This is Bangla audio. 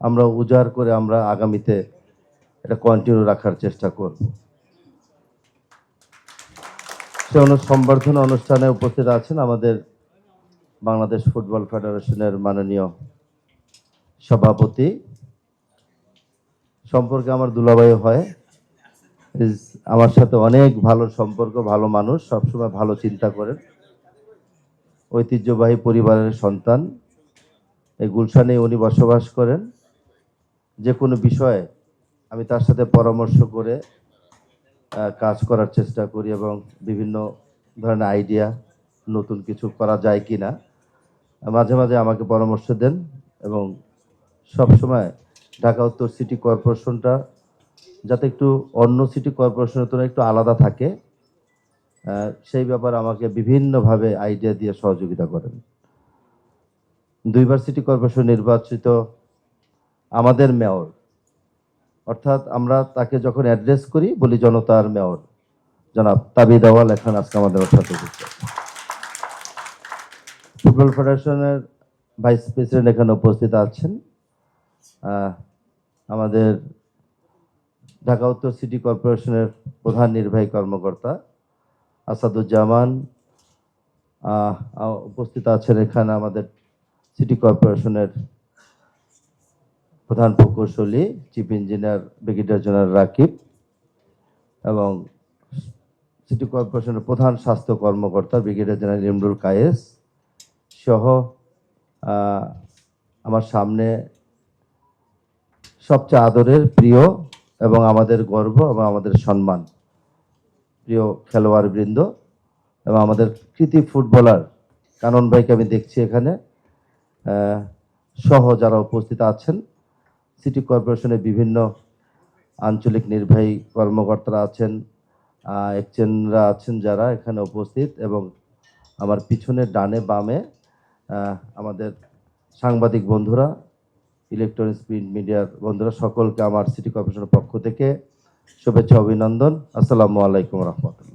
আমরা উজাড় করে আমরা আগামীতে এটা কন্টিনিউ রাখার চেষ্টা করব। সে সম্বর্ধনা অনুষ্ঠানে উপস্থিত আছেন আমাদের বাংলাদেশ ফুটবল ফেডারেশনের মাননীয় সভাপতি, সম্পর্কে আমার দুলাভাই হয়, আমার সাথে অনেক ভালো সম্পর্ক, ভালো মানুষ, সবসময় ভালো চিন্তা করেন, ঐতিহ্যবাহী পরিবারের সন্তান, এই গুলশানে উনি বসবাস করেন। যে কোনো বিষয়ে আমি তার সাথে পরামর্শ করে কাজ করার চেষ্টা করি এবং বিভিন্ন ধরনের আইডিয়া নতুন কিছু করা যায় কি না মাঝে মাঝে আমাকে পরামর্শ দেন এবং সবসময় ঢাকা উত্তর সিটি কর্পোরেশনটা যাতে একটু অন্য সিটি কর্পোরেশনের তুলনায় একটু আলাদা থাকে সেই ব্যাপারে আমাকে বিভিন্নভাবে আইডিয়া দিয়ে সহযোগিতা করেন। দুইবার সিটি কর্পোরেশন নির্বাচিত আমাদের মেয়র, অর্থাৎ আমরা তাকে যখন অ্যাড্রেস করি বলি জনতার মেয়র জনাব তাবিদ আওয়াল এখন আজকে আমাদের সাথে ফুটবল ফেডারেশনের ভাইস প্রেসিডেন্ট এখানে উপস্থিত আছেন। আমাদের ঢাকা উত্তর সিটি কর্পোরেশনের প্রধান নির্বাহী কর্মকর্তা আসাদুজ্জামান উপস্থিত আছেন এখানে। আমাদের সিটি কর্পোরেশনের প্রধান প্রকৌশলী chief engineer brigadier general Rakib এবং সিটি কর্পোরেশনের প্রধান স্বাস্থ্য কর্মকর্তা ব্রিগেডিয়ার জেনারেল ইমরুল কায়েস সহ আমার সামনে সবচেয়ে আদরের, প্রিয় এবং আমাদের গর্ব এবং আমাদের সম্মান প্রিয় খেলোয়াড় বৃন্দ এবং আমাদের কৃতি ফুটবলার কানন ভাইকে আমি দেখছি এখানে সহ যারা উপস্থিত আছেন। সিটি কর্পোরেশনের বিভিন্ন আঞ্চলিক নির্বাহী কর্মকর্তারা আছেন, এক্সচেঞ্জরা আছেন যারা এখানে উপস্থিত, এবং আমার পিছনে ডানে বামে আমাদের সাংবাদিক বন্ধুরা, ইলেকট্রনিক্স প্রিন্ট মিডিয়ার বন্ধুরা, সকলকে আমার সিটি কর্পোরেশনের পক্ষ থেকে শুভেচ্ছা অভিনন্দন। আসসালামু আলাইকুম রহমতুল্লাহ।